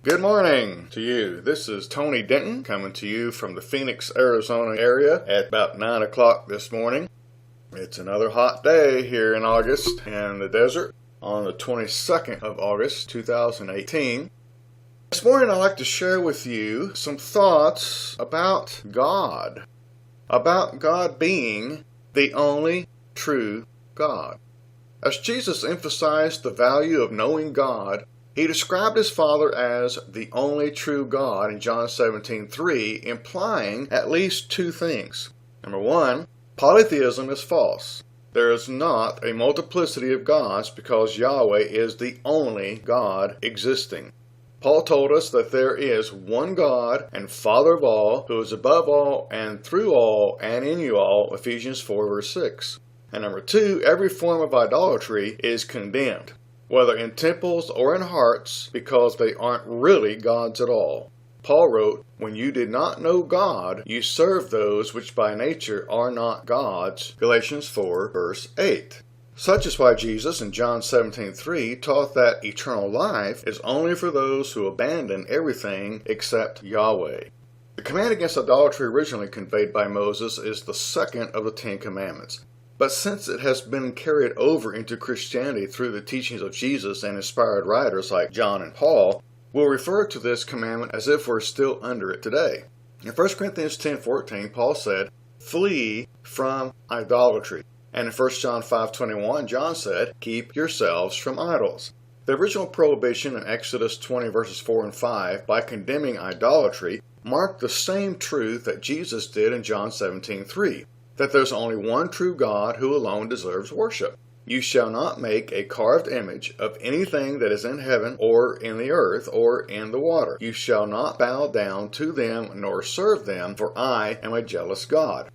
Good morning to you. This is Tony Denton coming to you from the Phoenix, Arizona area at about 9 o'clock this morning. It's another hot day here in August in the desert on the 22nd of August 2018. This morning I'd like to share with you some thoughts about God being the only true God. As Jesus emphasized the value of knowing God, he described his Father as the only true God in John 17:3, implying at least two things. Number one, polytheism is false. There is not a multiplicity of gods because Yahweh is the only God existing. Paul told us that there is one God and Father of all, who is above all and through all and in you all, Ephesians 4 verse 6. And number two, every form of idolatry is condemned, whether in temples or in hearts, because they aren't really gods at all. Paul wrote, "When you did not know God, you served those which by nature are not gods," Galatians 4 verse 8. Such is why Jesus in John 17:3 taught that eternal life is only for those who abandon everything except Yahweh. The command against idolatry originally conveyed by Moses is the second of the Ten Commandments. But since it has been carried over into Christianity through the teachings of Jesus and inspired writers like John and Paul, we'll refer to this commandment as if we're still under it today. In 1 Corinthians 10:14, Paul said, "Flee from idolatry." And in 1 John 5:21, John said, "Keep yourselves from idols." The original prohibition in Exodus 20 verses 4 and 5 by condemning idolatry marked the same truth that Jesus did in John 17:3. That there's only one true God who alone deserves worship. You shall not make a carved image of anything that is in heaven or in the earth or in the water. You shall not bow down to them nor serve them, for I am a jealous God.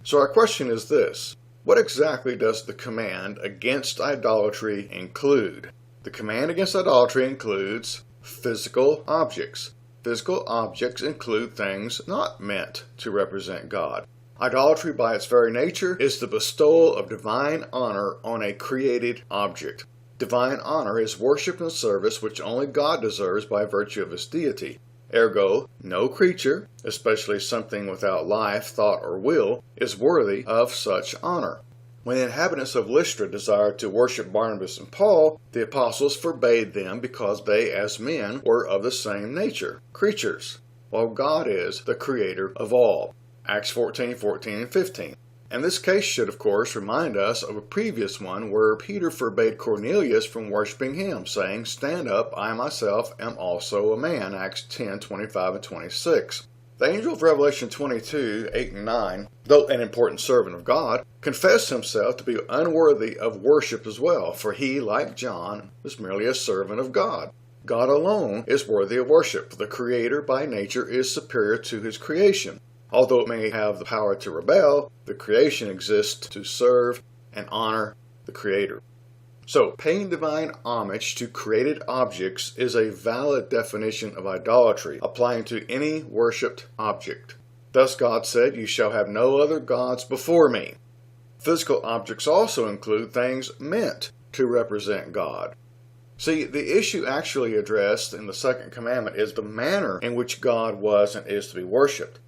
So our question is this: what exactly does the command against idolatry include? The command against idolatry includes physical objects. Physical objects include things not meant to represent God. Idolatry by its very nature is the bestowal of divine honor on a created object. Divine honor is worship and service which only God deserves by virtue of his deity. Ergo, no creature, especially something without life, thought, or will, is worthy of such honor. When the inhabitants of Lystra desired to worship Barnabas and Paul, the apostles forbade them because they, as men, were of the same nature, creatures, while God is the creator of all. Acts 14:14 and 15. And this case should, of course, remind us of a previous one where Peter forbade Cornelius from worshiping him, saying, "Stand up, I myself am also a man," Acts 10:25 and 26. The angel of Revelation 22:8 and 9, though an important servant of God, confessed himself to be unworthy of worship as well, for he, like John, was merely a servant of God. God alone is worthy of worship, for the Creator by nature is superior to his creation. Although it may have the power to rebel, the creation exists to serve and honor the Creator. So, paying divine homage to created objects is a valid definition of idolatry, applying to any worshipped object. Thus God said, "You shall have no other gods before me." Physical objects also include things meant to represent God. See, the issue actually addressed in the second commandment is the manner in which God was and is to be worshipped.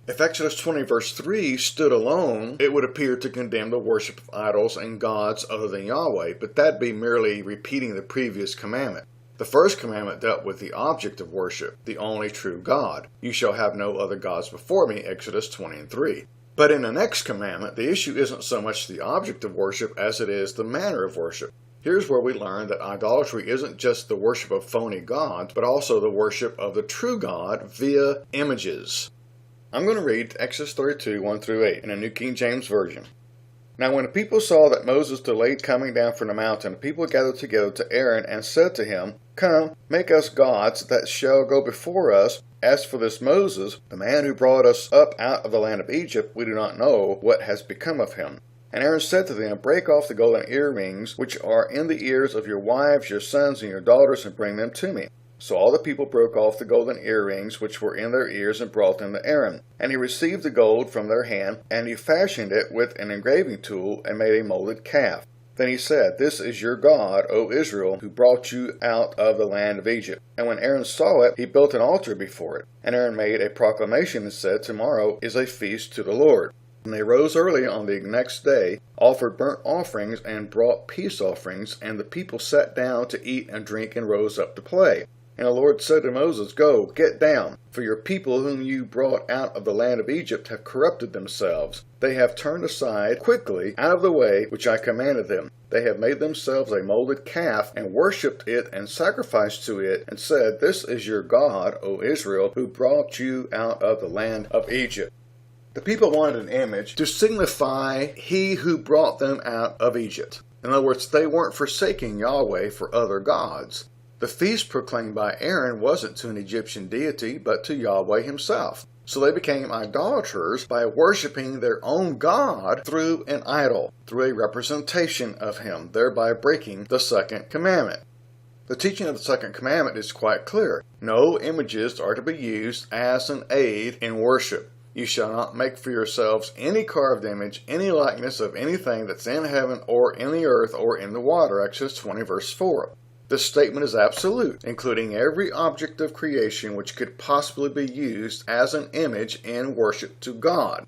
If Exodus 20 verse 3 stood alone, it would appear to condemn the worship of idols and gods other than Yahweh, but that'd be merely repeating the previous commandment. The first commandment dealt with the object of worship, the only true God. "You shall have no other gods before me," Exodus 20 and 3. But in the next commandment, the issue isn't so much the object of worship as it is the manner of worship. Here's where we learn that idolatry isn't just the worship of phony gods, but also the worship of the true God via images. I'm going to read Exodus 32, 1 through 8 in a New King James Version. "Now when the people saw that Moses delayed coming down from the mountain, the people gathered together to Aaron and said to him, 'Come, make us gods that shall go before us. As for this Moses, the man who brought us up out of the land of Egypt, we do not know what has become of him.' And Aaron said to them, 'Break off the golden earrings which are in the ears of your wives, your sons, and your daughters, and bring them to me.' So all the people broke off the golden earrings which were in their ears and brought them to Aaron. And he received the gold from their hand, and he fashioned it with an engraving tool and made a molded calf. Then he said, "This is your God, O Israel, who brought you out of the land of Egypt." And when Aaron saw it, he built an altar before it. And Aaron made a proclamation and said, "Tomorrow is a feast to the Lord." And they rose early on the next day, offered burnt offerings, and brought peace offerings, and the people sat down to eat and drink and rose up to play. And the Lord said to Moses, "Go, get down, for your people whom you brought out of the land of Egypt have corrupted themselves. They have turned aside quickly out of the way which I commanded them. They have made themselves a molded calf, and worshipped it, and sacrificed to it, and said, 'This is your God, O Israel, who brought you out of the land of Egypt.'" The people wanted an image to signify he who brought them out of Egypt. In other words, they weren't forsaking Yahweh for other gods. The feast proclaimed by Aaron wasn't to an Egyptian deity, but to Yahweh himself. So they became idolaters by worshiping their own God through an idol, through a representation of him, thereby breaking the second commandment. The teaching of the second commandment is quite clear. No images are to be used as an aid in worship. You shall not make for yourselves any carved image, any likeness of anything that's in heaven or in the earth or in the water. Exodus 20 verse 4. This statement is absolute, including every object of creation which could possibly be used as an image in worship to God.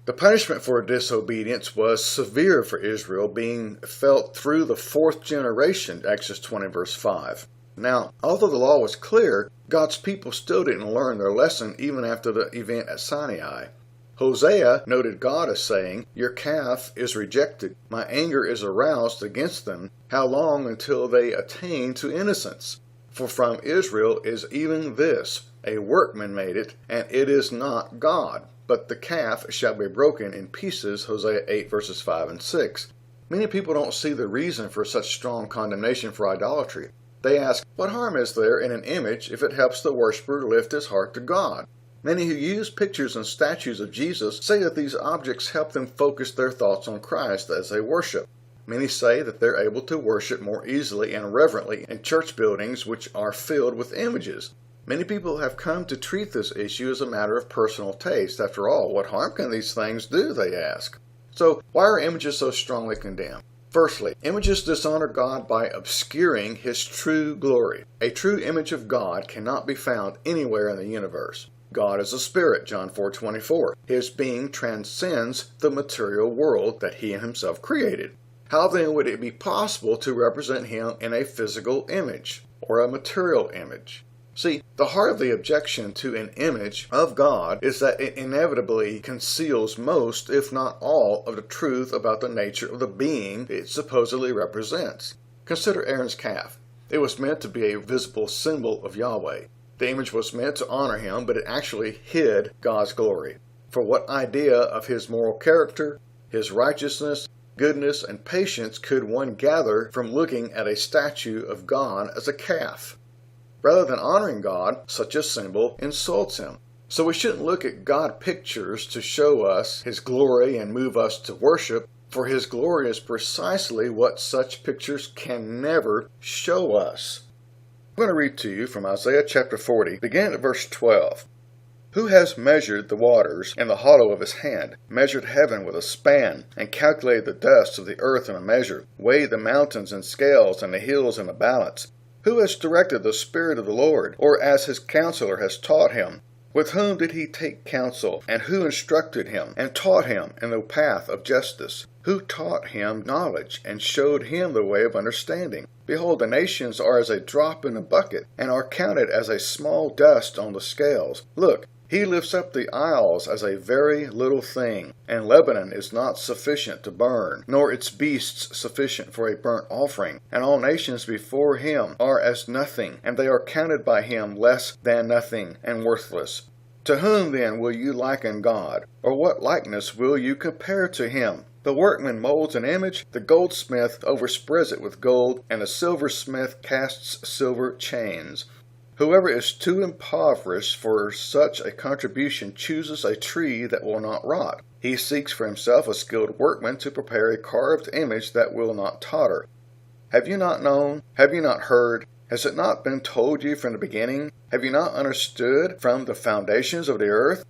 The punishment for disobedience was severe for Israel, being felt through the fourth generation, Exodus 20 verse 5. Now, although the law was clear, God's people still didn't learn their lesson even after the event at Sinai. Hosea noted God as saying, "Your calf is rejected. My anger is aroused against them. How long until they attain to innocence? For from Israel is even this, a workman made it, and it is not God. But the calf shall be broken in pieces," Hosea 8 verses 5 and 6. Many people don't see the reason for such strong condemnation for idolatry. They ask, what harm is there in an image if it helps the worshiper lift his heart to God? Many who use pictures and statues of Jesus say that these objects help them focus their thoughts on Christ as they worship. Many say that they're able to worship more easily and reverently in church buildings which are filled with images. Many people have come to treat this issue as a matter of personal taste. After all, what harm can these things do, they ask. So, why are images so strongly condemned? Firstly, images dishonor God by obscuring His true glory. A true image of God cannot be found anywhere in the universe. God is a spirit, John 4:24. His being transcends the material world that He Himself created. How then would it be possible to represent Him in a physical image or a material image? See, the heart of the objection to an image of God is that it inevitably conceals most, if not all, of the truth about the nature of the being it supposedly represents. Consider Aaron's calf. It was meant to be a visible symbol of Yahweh. The image was meant to honor Him, but it actually hid God's glory. For what idea of His moral character, His righteousness, goodness, and patience could one gather from looking at a statue of God as a calf? Rather than honoring God, such a symbol insults Him. So we shouldn't look at God pictures to show us His glory and move us to worship, for His glory is precisely what such pictures can never show us. I'm going to read to you from Isaiah chapter 40, beginning at verse 12. "Who has measured the waters in the hollow of his hand, measured heaven with a span, and calculated the dust of the earth in a measure, weighed the mountains in scales and the hills in a balance? Who has directed the Spirit of the Lord, or as His counselor has taught Him? With whom did He take counsel, and who instructed Him, and taught Him in the path of justice? Who taught Him knowledge, and showed Him the way of understanding? Behold, the nations are as a drop in a bucket, and are counted as a small dust on the scales. Look, He lifts up the isles as a very little thing, and Lebanon is not sufficient to burn, nor its beasts sufficient for a burnt offering. And all nations before Him are as nothing, and they are counted by Him less than nothing, and worthless. To whom then will you liken God, or what likeness will you compare to Him? The workman molds an image, the goldsmith overspreads it with gold, and the silversmith casts silver chains. Whoever is too impoverished for such a contribution chooses a tree that will not rot. He seeks for himself a skilled workman to prepare a carved image that will not totter. Have you not known? Have you not heard? Has it not been told you from the beginning? Have you not understood from the foundations of the earth?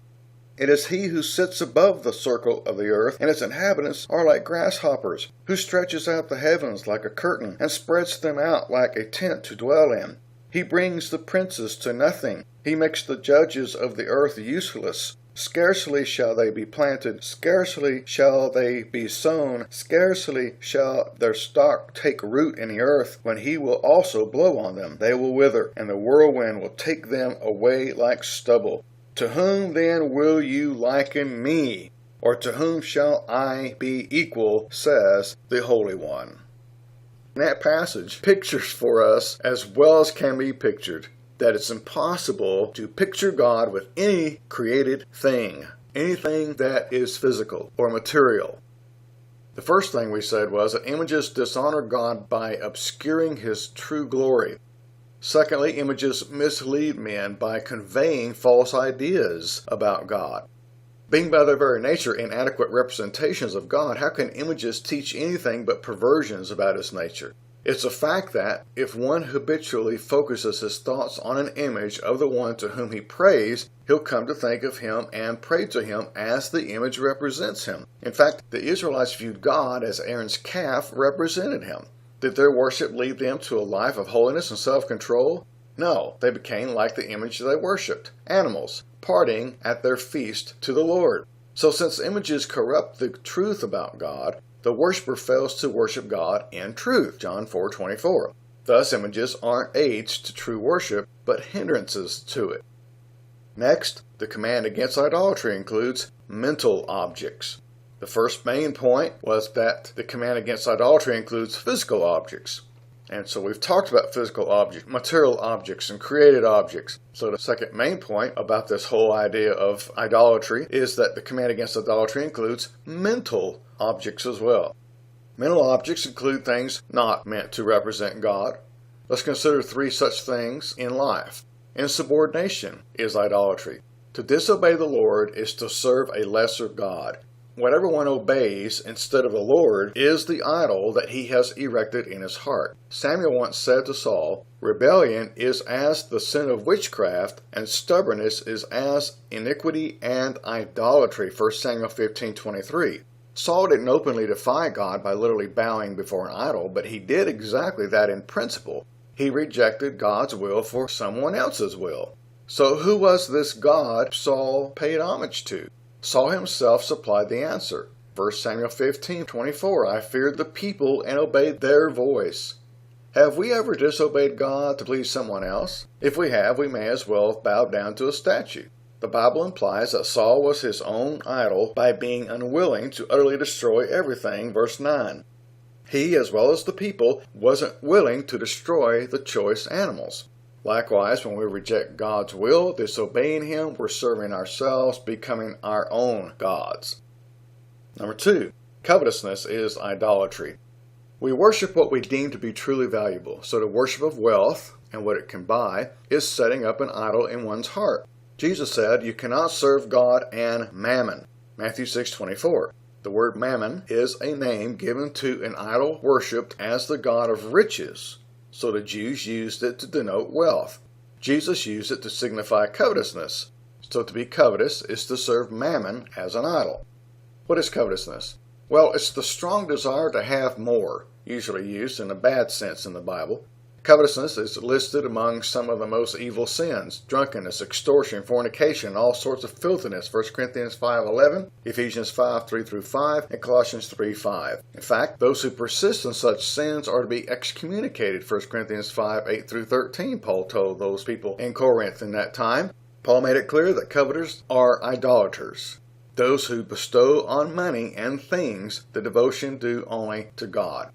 It is he who sits above the circle of the earth, and its inhabitants are like grasshoppers, who stretches out the heavens like a curtain, and spreads them out like a tent to dwell in. He brings the princes to nothing. He makes the judges of the earth useless. Scarcely shall they be planted, scarcely shall they be sown, scarcely shall their stock take root in the earth, when he will also blow on them. They will wither, and the whirlwind will take them away like stubble. To whom then will you liken me? Or to whom shall I be equal, says the Holy One. That passage pictures for us, as well as can be pictured, that it's impossible to picture God with any created thing, anything that is physical or material. The first thing we said was that images dishonor God by obscuring his true glory. Secondly, images mislead men by conveying false ideas about God. Being by their very nature inadequate representations of God, how can images teach anything but perversions about his nature? It's a fact that, if one habitually focuses his thoughts on an image of the one to whom he prays, he'll come to think of him and pray to him as the image represents him. In fact, the Israelites viewed God as Aaron's calf represented him. Did their worship lead them to a life of holiness and self-control? No, they became like the image they worshipped, animals, partying at their feast to the Lord. So since images corrupt the truth about God, the worshiper fails to worship God in truth, John 4:24. Thus, images aren't aids to true worship, but hindrances to it. Next, the command against idolatry includes mental objects. The first main point was that the command against idolatry includes physical objects. And so we've talked about physical objects, material objects, and created objects. So the second main point about this whole idea of idolatry is that the command against idolatry includes mental objects as well. Mental objects include things not meant to represent God. Let's consider three such things in life. Insubordination is idolatry. To disobey the Lord is to serve a lesser God. Whatever one obeys instead of the Lord is the idol that he has erected in his heart. Samuel once said to Saul, "Rebellion is as the sin of witchcraft, and stubbornness is as iniquity and idolatry." 1 Samuel 15:23. Saul didn't openly defy God by literally bowing before an idol, but he did exactly that in principle. He rejected God's will for someone else's will. So who was this God Saul paid homage to? Saul himself supplied the answer. 1 Samuel 15:24, "I feared the people and obeyed their voice." Have we ever disobeyed God to please someone else? If we have, we may as well have bowed down to a statue. The Bible implies that Saul was his own idol by being unwilling to utterly destroy everything, verse 9. He, as well as the people, wasn't willing to destroy the choice animals. Likewise, when we reject God's will, disobeying him, we're serving ourselves, becoming our own gods. Number 2, covetousness is idolatry. We worship what we deem to be truly valuable, so the worship of wealth and what it can buy is setting up an idol in one's heart. Jesus said, "You cannot serve God and mammon." Matthew 6:24. The word mammon is a name given to an idol worshipped as the god of riches. So the Jews used it to denote wealth. Jesus used it to signify covetousness. So to be covetous is to serve mammon as an idol. What is covetousness? Well, it's the strong desire to have more, usually used in a bad sense in the Bible. Covetousness is listed among some of the most evil sins: drunkenness, extortion, fornication, all sorts of filthiness. 1 Corinthians 5:11, Ephesians 5:3-5, and Colossians 3:5. In fact, those who persist in such sins are to be excommunicated. 1 Corinthians 5:8-13, Paul told those people in Corinth in that time. Paul made it clear that coveters are idolaters, those who bestow on money and things the devotion due only to God.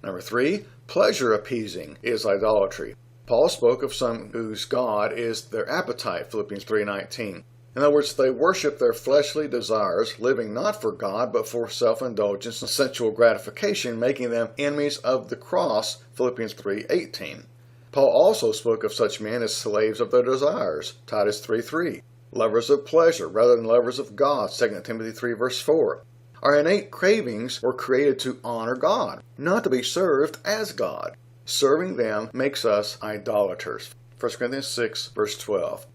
Number 3, pleasure appeasing is idolatry. Paul spoke of some whose God is their appetite, Philippians 3:19. In other words, they worship their fleshly desires, living not for God, but for self-indulgence and sensual gratification, making them enemies of the cross, Philippians 3:18. Paul also spoke of such men as slaves of their desires, Titus 3:3. Lovers of pleasure rather than lovers of God, 2 Timothy 3:4. Our innate cravings were created to honor God, not to be served as God. Serving them makes us idolaters. 1 Corinthians 6:12.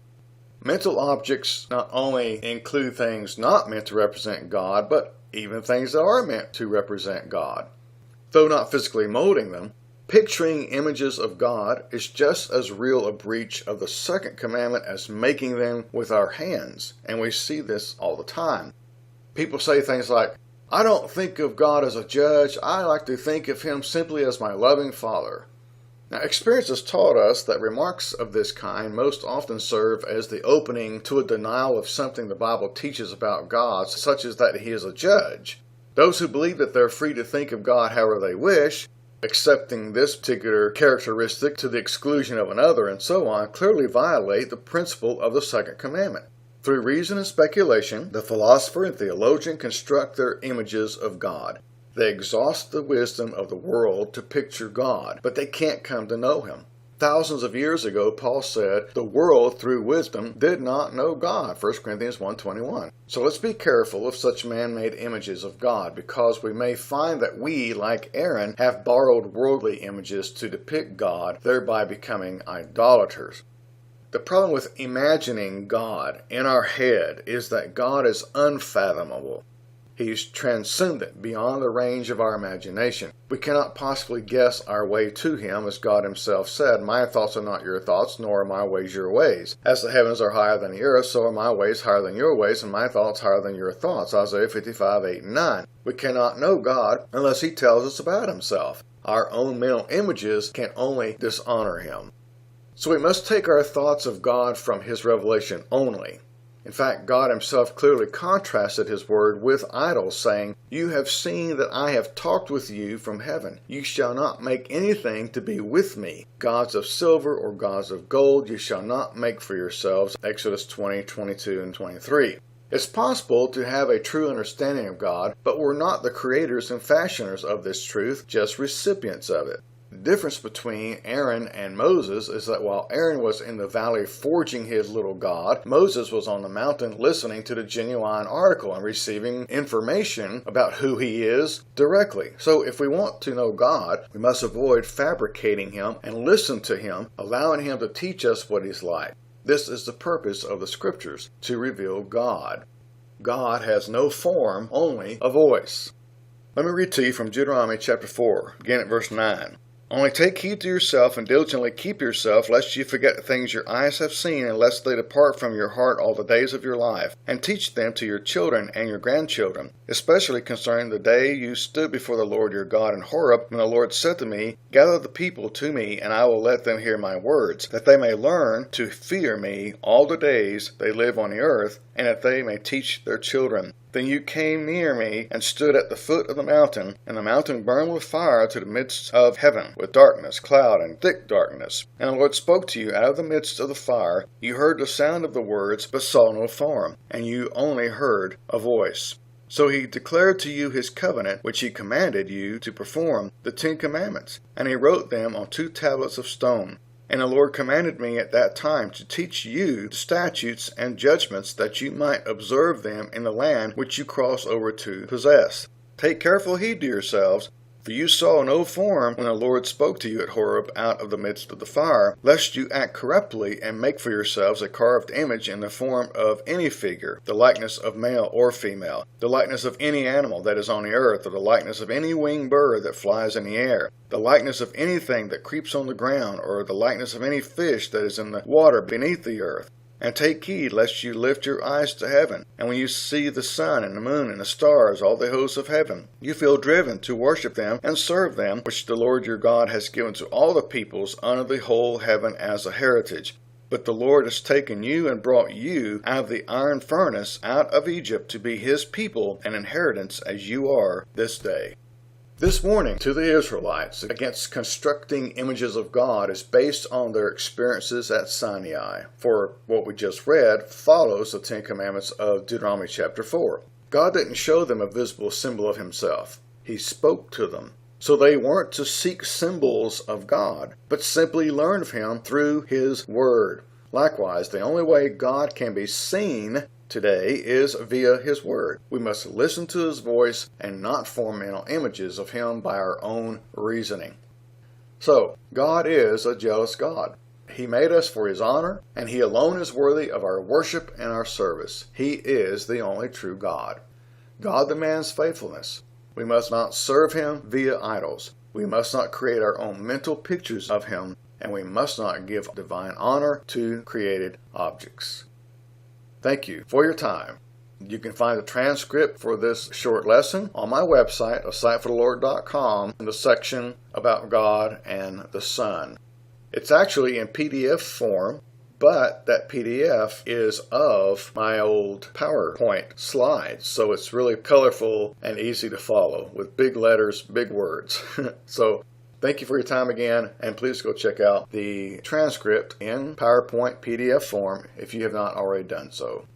Mental objects not only include things not meant to represent God, but even things that are meant to represent God. Though not physically molding them, picturing images of God is just as real a breach of the second commandment as making them with our hands, and we see this all the time. People say things like, "I don't think of God as a judge, I like to think of him simply as my loving Father." Now, experience has taught us that remarks of this kind most often serve as the opening to a denial of something the Bible teaches about God, such as that he is a judge. Those who believe that they're free to think of God however they wish, accepting this particular characteristic to the exclusion of another and so on, clearly violate the principle of the second commandment. Through reason and speculation, the philosopher and theologian construct their images of God. They exhaust the wisdom of the world to picture God, but they can't come to know him. Thousands of years ago, Paul said, the world through wisdom did not know God, 1 Corinthians 1:21. So let's be careful of such man-made images of God, because we may find that we, like Aaron, have borrowed worldly images to depict God, thereby becoming idolaters. The problem with imagining God in our head is that God is unfathomable. He's transcendent beyond the range of our imagination. We cannot possibly guess our way to him, as God himself said, "My thoughts are not your thoughts, nor are my ways your ways. As the heavens are higher than the earth, so are my ways higher than your ways, and my thoughts higher than your thoughts." Isaiah 55:8-9. We cannot know God unless he tells us about himself. Our own mental images can only dishonor him. So we must take our thoughts of God from his revelation only. In fact, God himself clearly contrasted his word with idols, saying, "You have seen that I have talked with you from heaven. You shall not make anything to be with me. Gods of silver or gods of gold you shall not make for yourselves." Exodus 20:22 and 23. It's possible to have a true understanding of God, but we're not the creators and fashioners of this truth, just recipients of it. The difference between Aaron and Moses is that while Aaron was in the valley forging his little god, Moses was on the mountain listening to the genuine article and receiving information about who he is directly. So if we want to know God, we must avoid fabricating him and listen to him, allowing him to teach us what he's like. This is the purpose of the scriptures, to reveal God. God has no form, only a voice. Let me read to you from Deuteronomy chapter 4, begin at verse 9. "Only take heed to yourself, and diligently keep yourself, lest you forget the things your eyes have seen, and lest they depart from your heart all the days of your life. And teach them to your children and your grandchildren, especially concerning the day you stood before the Lord your God in Horeb, when the Lord said to me, Gather the people to me, and I will let them hear my words, that they may learn to fear me all the days they live on the earth, and that they may teach their children. Then you came near me, and stood at the foot of the mountain, and the mountain burned with fire to the midst of heaven, with darkness, cloud, and thick darkness. And the Lord spoke to you out of the midst of the fire. You heard the sound of the words, but saw no form, and you only heard a voice. So he declared to you his covenant, which he commanded you to perform, the 10 Commandments, and he wrote them on 2 tablets of stone. And the Lord commanded me at that time to teach you the statutes and judgments, that you might observe them in the land which you cross over to possess. Take careful heed to yourselves, for you saw no form when the Lord spoke to you at Horeb out of the midst of the fire, lest you act corruptly and make for yourselves a carved image in the form of any figure, the likeness of male or female, the likeness of any animal that is on the earth, or the likeness of any winged bird that flies in the air, the likeness of anything that creeps on the ground, or the likeness of any fish that is in the water beneath the earth. And take heed lest you lift your eyes to heaven, and when you see the sun and the moon and the stars, all the hosts of heaven, you feel driven to worship them and serve them, which the Lord your God has given to all the peoples under the whole heaven as a heritage. But the Lord has taken you and brought you out of the iron furnace, out of Egypt, to be his people and inheritance, as you are this day." This warning to the Israelites against constructing images of God is based on their experiences at Sinai, for what we just read follows the 10 Commandments of Deuteronomy chapter 4. God didn't show them a visible symbol of himself. He spoke to them. So they weren't to seek symbols of God, but simply learn of him through his word. Likewise, the only way God can be seen today is via his word. We must listen to his voice and not form mental images of him by our own reasoning. So, God is a jealous God. He made us for His honor, and He alone is worthy of our worship and our service. He is the only true God. God demands faithfulness. We must not serve Him via idols. We must not create our own mental pictures of Him, and we must not give divine honor to created objects. Thank you for your time. You can find the transcript for this short lesson on my website, asightforthelord.com, in the section about God and the Son. It's actually in PDF form, but that PDF is of my old PowerPoint slides, so it's really colorful and easy to follow with big letters, big words. So thank you for your time again, and please go check out the transcript in PowerPoint PDF form if you have not already done so.